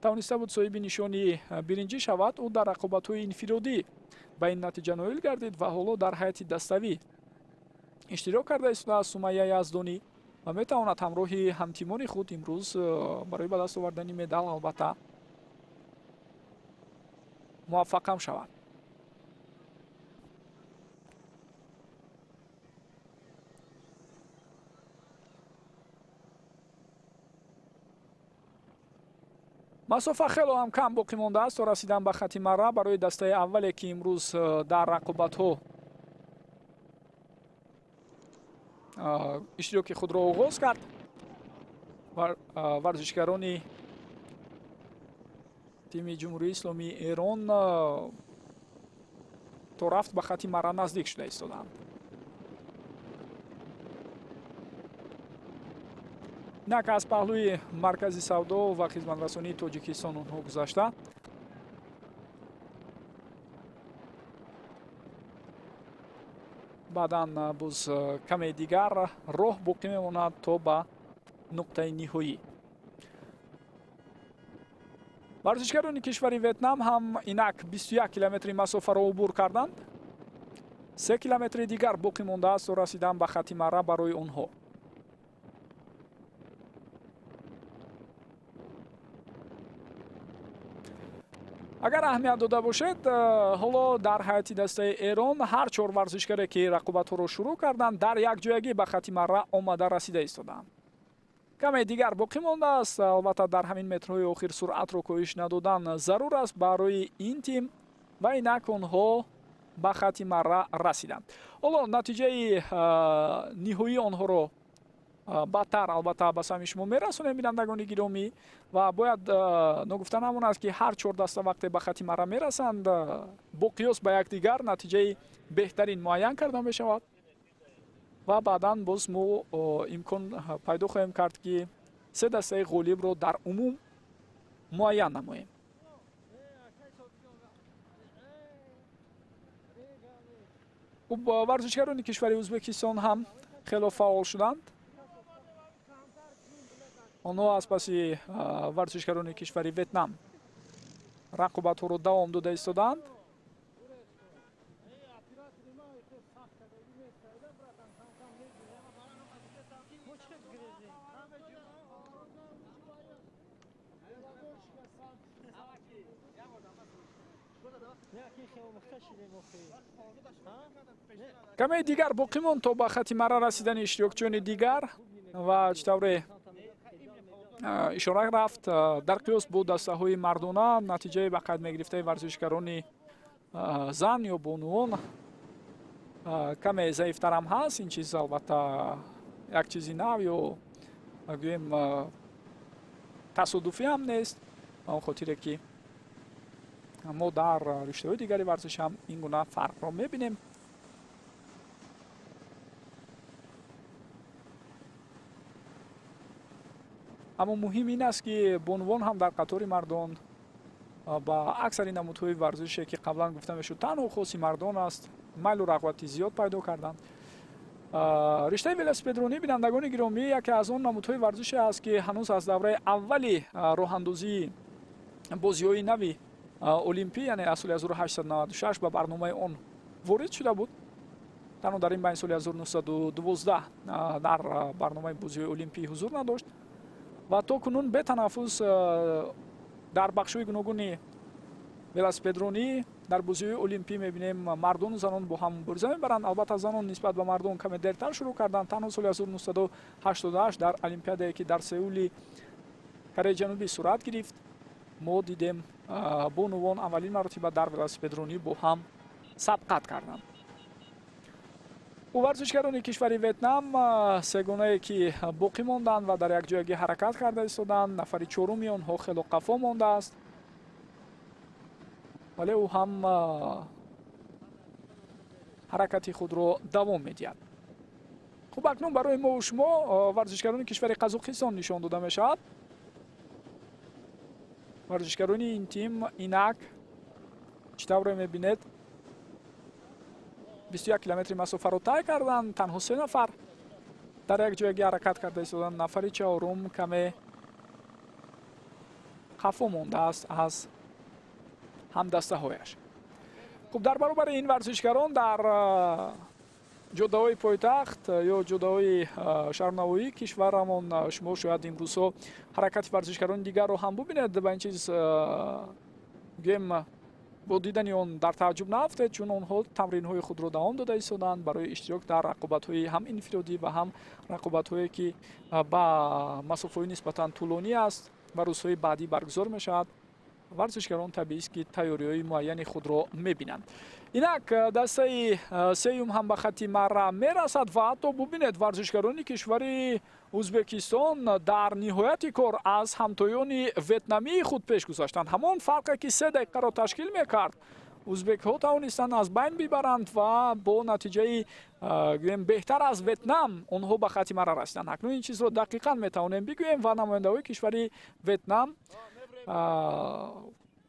тавониста буд соҳиби нишони биринҷӣ шавад. ӯ дар рақобатҳои инфиродӣ ба ин натиҷа ноил гардид ва ҳоло дар ҳайати даставӣ иштирок карда истодааст Сумайя Яздонӣ ва метавонад ҳамроҳи ҳамтимони худ имрӯз барои ба даст овардани медал албатта муваффақ ҳам шавад. масофа хело ҳам кам боқӣ мондааст то расидан ба хати марра барои дастаи аввале ки имрӯз дар рақобатҳо иштироки худро оғоз кард. варзишгарони тими ҷумҳурии исломии Эрон то рафт ба хати марра наздик шуда истоданд. инак аз паҳлӯи маркази савдо ва хизматрасонии Тоҷикистон онҳо гузашта баъдан боз каме дигар роҳ боқӣ мемонад то ба нуқтаи ниҳоӣ. варзишгарони кишвари ветнам ҳам инак 21 километри масофаро убур карданд. 3 километри дигар боқӣ мондааст то расидан ба хати марра барои онҳо. агар аҳамият дода бошед, ҳоло дар ҳайати дастаи Эрон ҳар 4 варзишгаре ки рақобатҳоро шурӯъ карданд дар якҷоягӣ ба хати марра омада расида истоданд. каме дигар боқӣ мондааст. албатта дар ҳамин метрҳои охир суръатро коҳиш надодан зарур аст барои ин тим ва инак онҳо ба хати марра расиданд. ҳоло натиҷаи ниҳоии онҳоро баъдтар албатта ба сами шумо мерасонем бинандагони гиромӣ ва бояд ногуфта намонад ки ҳар 4 даста вақте ба хати марра мерасанд бо қиёс ба якдигар натиҷаи беҳтарин муайян карда мешавад ва баъдан боз мо имкон пайдо хоҳем кард ки 3 дастаи ғолибро дар умум муайян намоем. варзишгарони кишвари Ӯзбекистон ҳам хело фаъол шуданд. онҳо аз паси варзишгарони кишвари Ветнам рақобатҳоро давом дода истоданд. каме дигар боқӣ монд то ба хати марра расидани иштирокчиёни дигар ва чӣ тавре ишора рафт дар қиёс бо дастаҳои мардона натиҷаи ба қайд мегирифтаи варзишгарони зан ё бонуон каме заифтарам ҳаст. Ин чиз албатта як чизи нав ё гӯем тасодуфӣ ҳам нест. ба он хотире ки мо дар риштаҳои дигари варзиш ҳам ин гуна фарқро мебинем. аммо муҳим ин аст ки бонувон ҳам дар қатори мардон ба аксари намудҳои варзише ки қаблан гуфта мешуд танҳо хоси мардон аст майлу рағбати зиёд пайдо карданд. риштаи велосипедронӣ бинандагони гиромӣ яке аз он намудҳои варзише аст ки ҳанӯз аз давраи аввали роҳандозии бозиҳои нави олимпӣ яъне аз соли 1896 ба барномаи он ворид шуда буд. танҳо дар ин байни соли 1912 дар барномаи бозиҳои олимпӣ ҳузур надошт ва то кунун бетанаффус дар бахшҳои гуногуни велосипедронӣ дар бозиҳои олимпӣ мебинем мардону занон бо ҳам мубориза мебаранд. албатта занон нисбат ба мардон каме дертар шурӯъ карданд. танҳо соли 1988 дар олимпиадае ки дар сеули кореяи ҷанубӣ сурат гирифт мо дидем бонувон аввалин маротиба дар велосипедронӣ бо ҳам сабқат карданд. варзишгарони кишвари ветнам сегонае ки боқӣ монданд ва дар якҷоягӣ ҳаракат карда истоданд. нафари чоруми онҳо хело қафо мондааст, вале ӯ ҳам ҳаракати худро давом медиҳад. хуб акнун барои мову шумо варзишгарони кишвари қазоқистон нишон дода мешавад. варзишгарони ин тим инак чӣ тавре мебинед 21 километри масофаро тай карданд. танҳо 3 нафар дар якҷоягӣ ҳаракат карда истоданд. нафари чаҳорум каме қафо мондааст аз ҳамдастаҳояш. хуб дар баробари ин варзишгарон дар ҷоддаҳои пойтахт ё ҷоддаҳои шаҳрнавоии кишварамон шумо шояд имрӯзҳо ҳаракати варзишгарони дигарро ҳам бубинед. ба ин чиз гӯем бо дидани он дар тааҷҷуб наафтед, чун онҳо тамринҳои худро давом дода истоданд барои иштирок дар рақобатҳои ҳам инфиродӣ ва ҳам рақобатҳое ки ба масофаҳои нисбатан тӯлонӣ аст ва рӯзҳои баъдӣ баргузор мешавад. варзишгарон табиист ки тайёриҳои муайяни худро мебинанд. инак дастаи сеюм ҳам ба хати марра мерасад ва ҳатто бубинед варзишгарони кишвари ӯзбекистон дар ниҳояти кор аз ҳамтоёни ветнамии худ пеш гузаштанд. ҳамон фарқе ки 3 дақиқаро ташкил мекард ӯзбекҳо тавонистанд аз байн бибаранд ва бо натиҷаи гӯем беҳтар аз ветнам онҳо ба хати марра расиданд. акнун ин чизро дақиқан метавонем бигӯем ва намояндаҳои кишвари ветнам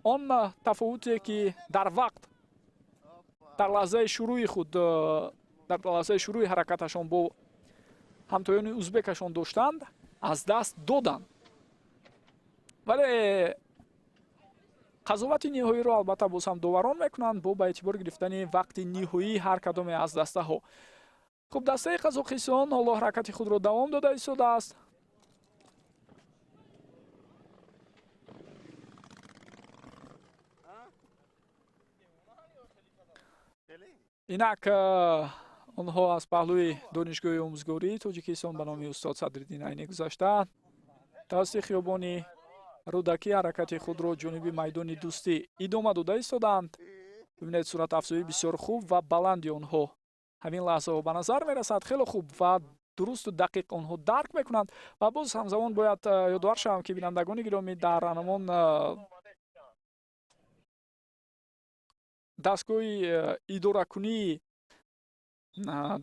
он тафовуте ки дар вақт дар лаҳзаи шурӯи худ дар лаҳзаи шурӯи ҳаракаташон бо ҳамтоёни ӯзбекашон доштанд аз даст доданд. вале қазовати ниҳоиро албатта боз ҳам доварон мекунанд бо ба эътибор гирифтани вақти ниҳоии ҳар кадоме аз дастаҳо. хуб дастаи қазоқистон ҳоло ҳаракати худро давом дода истодааст. инак онҳо аз паҳлӯи донишгоҳи омӯзгории тоҷикистон ба номи устод Садриддин Айнӣ гузашта тавассути хиёбони рӯдакӣ ҳаракати худро ҷониби майдони дӯстӣ идома дода истоданд. бибинед суратафзоии бисёр хуб ва баланди онҳо ҳамин лаҳзаҳо ба назар мерасад. хело хуб ва дурусту дақиқ онҳо дарк мекунанд ва боз ҳамзамон бояд ёдовар шавам ки бинандагони гиромӣ дар анамон дастгоҳи идоракунии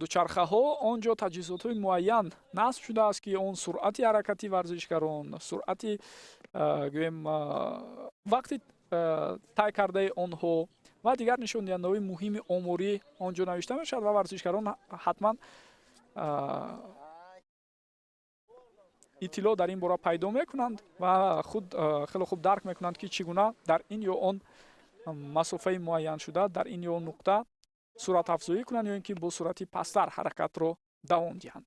дучархаҳо он ҷо таҷҳизотҳои муайян насб шудааст ки он суръати ҳаракати варзишгарон, суръати гӯем вақти тай кардаи онҳо ва дигар нишондиҳандаҳои муҳими оморӣ он ҷо навишта мешавад ва варзишгарон ҳатман иттилоъ дар ин бора пайдо мекунанд ва худ хело хуб дарк мекунанд ки чӣ гуна дар ин ё он масофаи муайяншуда дар ин ё нуқта суратафзоӣ кунанд ё ин ки бо суръати пасттар ҳаракатро давом диҳанд.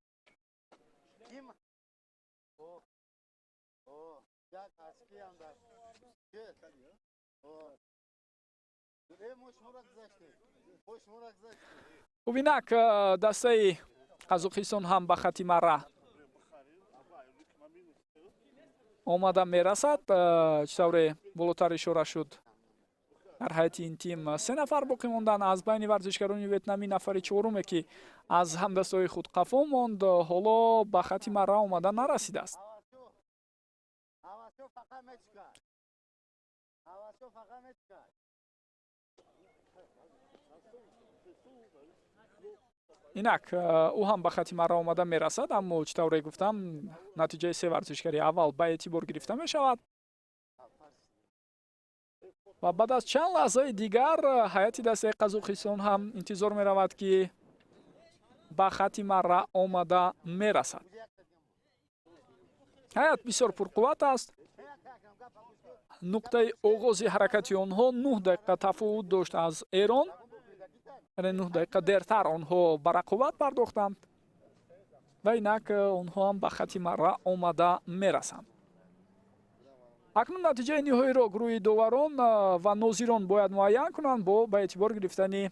خب اینک دسته قازقستان هم به خط مرا آمده میرسد. چطور بالاتر اشاره شد در حیات این تیم 3 نفر باقی موندن از بین ورزشکاران ویتنامی. نفر چهارمی که از همدستای خود قفا ماند حالا به خط مرا آمده نرسیده است. اینک او هم به خط مرا آمده میرسد، اما چطور گفتم نتیجه 3 ورزشکاری اول به اعتبار گرفته می شود و بعد از چند لحظه دیگر هیئت دسته قازقستان هم انتظار می رود که به خط مرا آمده می رسد. هیئت بسیار پرقوت است. نقطه آغاز حرکت آنها 9 دقیقه تفاوت داشت از ایران. 9 دقیقه دیرتر آنها به رقابت پرداختند و اینک آنها هم به خط مرا آمده می رسند. اکنون نتیجه نهایی را گروه داوران و ناظران باید معین کنند با به اعتبار گرفتن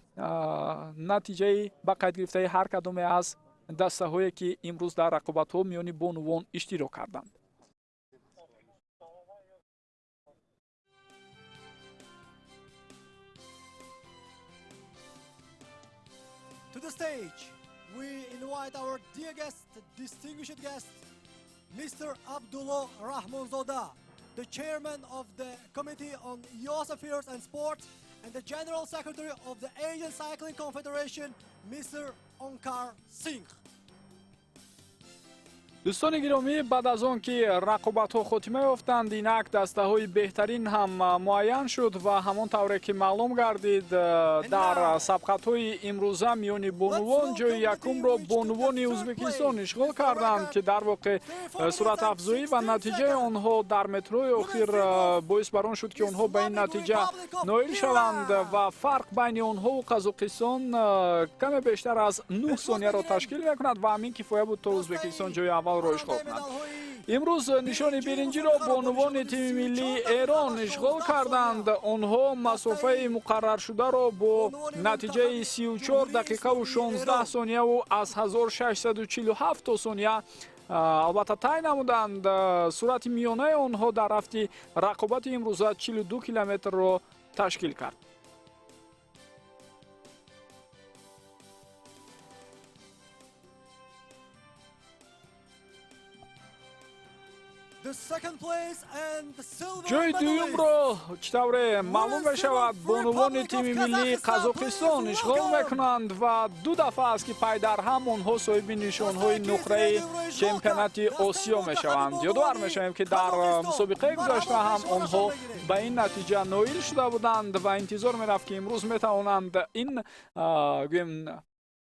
نتیجه به قید گرفته هر کدام از دسته هایی که امروز در رقابت ها میان بانوان اشتراک کردند. To the stage, we invite our dear guest, distinguished guest, Mr. Abdullah Rahmonzoda, the chairman of the Committee on Youth Affairs and Sports, and the General Secretary of the Asian Cycling Confederation, Mr. Onkar Singh. دوستان گرامی، بعد از آن که رقابت ها خاتمه یافتند، اینک دسته های بهترین هم معین شد و همان طوری که معلوم گردید در سبقت های امروزه میان بانوان جای یکم را بانوان ازبکستان اشغال کردند که در واقع صورت افزایی و نتیجه آنها در متروی اخیر باعث بر آن شد که آنها به این نتیجه نائل شوند و فرق بین آنها و قازقستان کم بیشتر از 9 ثانیه را تشکیل میکند و همین کفایه بود تا ازبکستان جای اول را اشغال کند. امروز نشان برنجی را بانوان تیم ملی ایران اشغال کردند. آنها مسافه مقرر شده را با نتیجه 34 دقیقه و 16 ثانیه و از 1647 ثانیه البته طی نمودند. سرعت میانه آنها در هفته رقابت امروزه 42 کیلومتر را تشکیل کرد. جای دوم را چطور معلوم بشود بانوان تیم ملی قازقستان اشغال میکنند و 2 دفعه است که پای در هم آنها صاحب نشانهای نقره چمپیونات آسیا میشوند. یادآور میشویم که در مسابقه گذشته هم آنها به این نتیجه نائل شده بودند و انتظار میرفت که امروز میتوانند این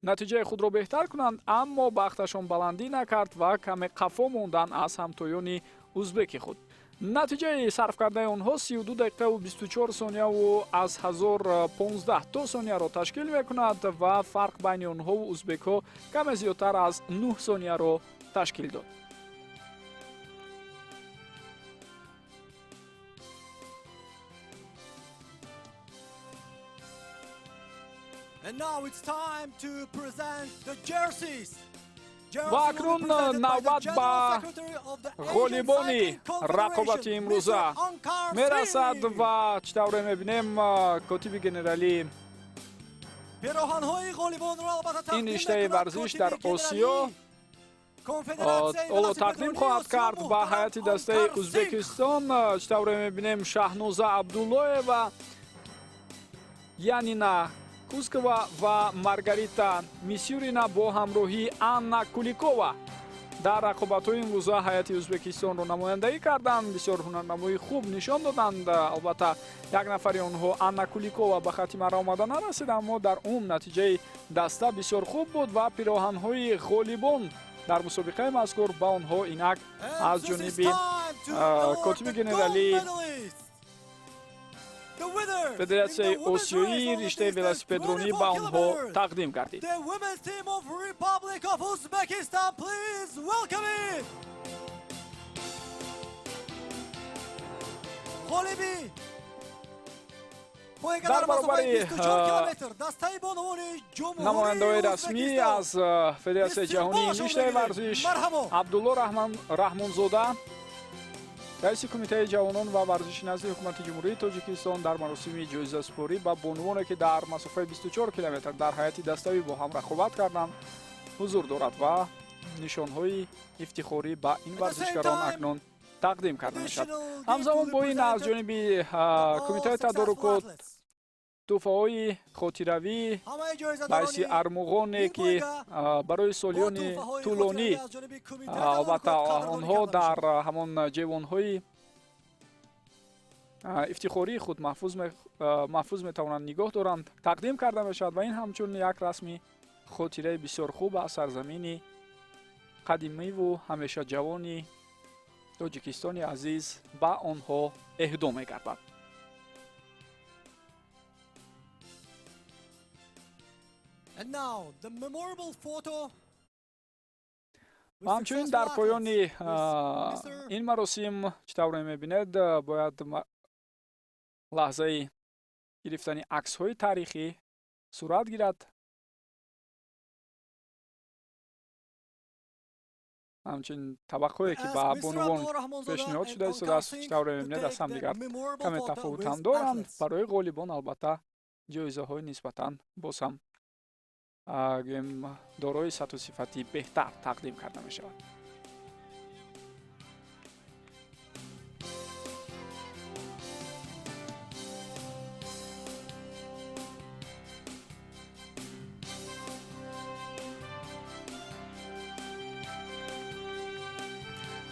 نتیجه خود را بهتر کنند، اما بختشان بلندی نکرد و کمی قفا موندن از همتایان ازبک خود. نتیجه صرف کرده آنها 32 دقیقه و 24 ثانیه و از 1015 ثانیه را تشکیل میکند و فرق بین آنها و ازبک ها کم زیادتر از 9 ثانیه را تشکیل داد. And now it's time to present the jerseys. و اکنون نوبت به غالیبان رقابت امروزه میرسد و چطور میبینیم کاتب گنرالی این رشته ورزش در آسیا تقدیم خواهد کرد به هیئت دسته ازبکستان. چطور میبینیم شهنازه عبدالله و یانینا کوسکова و مارگاریتا میسیورینا با همراهی آنا کولیکова در رقابت‌های امروزه هیئت ازبکستان را نمایندگی کردند. بسیار هنرنمایی خوب نشان دادند. البته یک نفر آنها آنا کولیکova به خط مرا آمده نرسید، اما در عموم نتیجه دسته بسیار خوب بود و پیراهن‌های غالیبان در مسابقه مذکور با آنها اینک از جانب کاتب گنرالی فدراسیون آسیایی رشته ولاسیپدرانی به آنها تقدیم گردید. дар баробари намояндаҳои расмӣ аз Федератсияи ҷаҳонии лиштаи варзиш Абдулло Раҳмонзода, раиси кумитаи ҷавонон ва варзиши назди ҳукумати ҷумҳурии Тоҷикистон дар маросими ҷоизаспорӣ ба бонувоне ки дар масофаи 24 километр дар ҳайати даставӣ бо ҳам рақобат карданд ҳузур дорад ва нишонҳои ифтихорӣ ба ин варзишгарон акнун тақдим карда мешавад. ҳамзамон бо ин аз ҷониби кумитаи тадорукот тӯҳфаҳои хотиравӣ байси армуғоне ки барои солиёни тӯлонӣ албатта онҳо дар ҳамон ҷевонҳои ифтихории худ маҳфуз метавонанд нигоҳ доранд тақдим карда мешавад ва ин ҳамчун як расми хотираи бисёр хуб аз сарзамини қадимиву ҳамеша ҷавони Тоҷикистони азиз ба онҳо эҳдо мегардад. ва ҳамчунин дар поёни ин маросим чӣ тавре мебинед бояд лаҳзаи гирифтани аксҳои таърихӣ сурат гирад. ҳамчунин табақҳое ки ба бонувон пешниҳод шуда истодааст чӣ тавре мебинед аз ҳамдигар каме тафовутам доранд. Барои ғолибон албатта ҷоизаҳои нисбатан боз ҳам гӯем дорои сатҳу сифати беҳтар тақдим карда мешавад.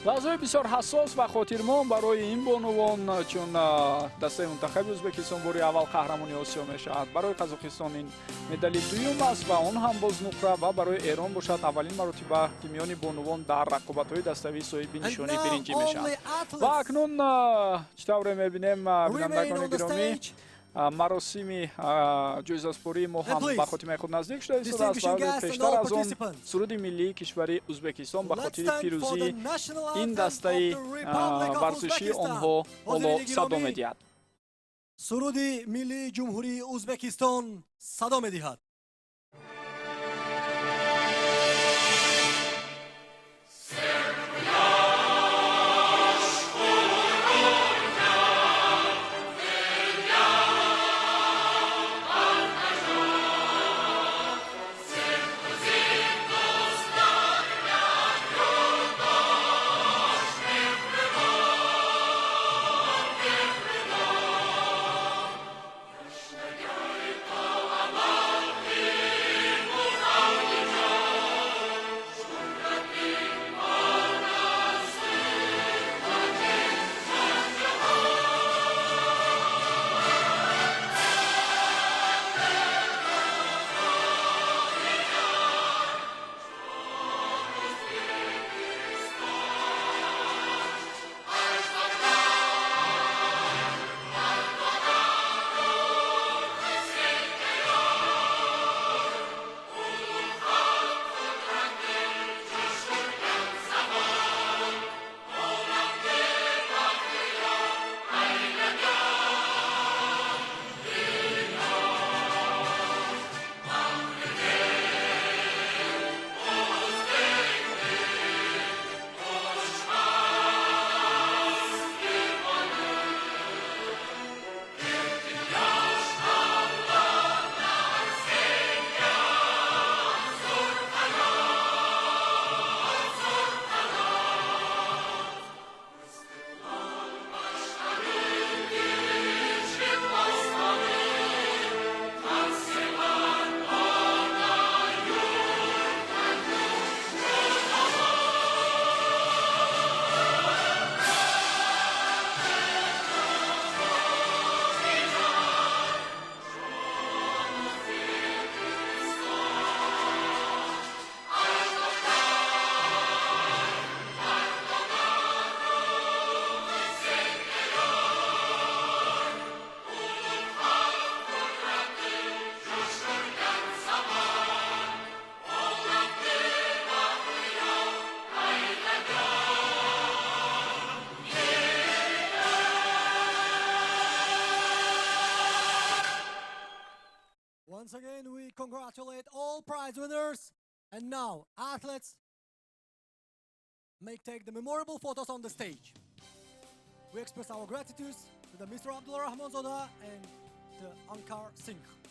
лаҳзаҳои бисёр ҳассос ва хотирмон барои ин бонувон, чун дастаи мунтахаби Ӯзбекистон бори аввал қаҳрамони Осиё мешавад. Барои Қазоқистон ин медали дуюм аст ва он ҳам боз нуқра ва барои Эрон бошад аввалин маротиба ки миёни бонувон дар рақобатҳои даставӣ соҳиби нишони биринҷӣ мешавад. Ва акнун чӣ тавре мебинем бинандагони гиромӣ маросими ҷоизаспории мо ҳам ба хотимаи худ наздик шуда истодааст ва пештар аз он суруди миллии кишвари Ӯзбекистон ба хотири пирӯзии ин дастаи варзишӣ онҳо ҳоло садо медиҳад. суруди миллии ҷумҳурии Ӯзбекистон садо медиҳад. congratulate all prize winners. And now, athletes may take the memorable photos on the stage. We express our gratitude to the Mr. Abdullah Rahmanzoda and the Ankar Singh.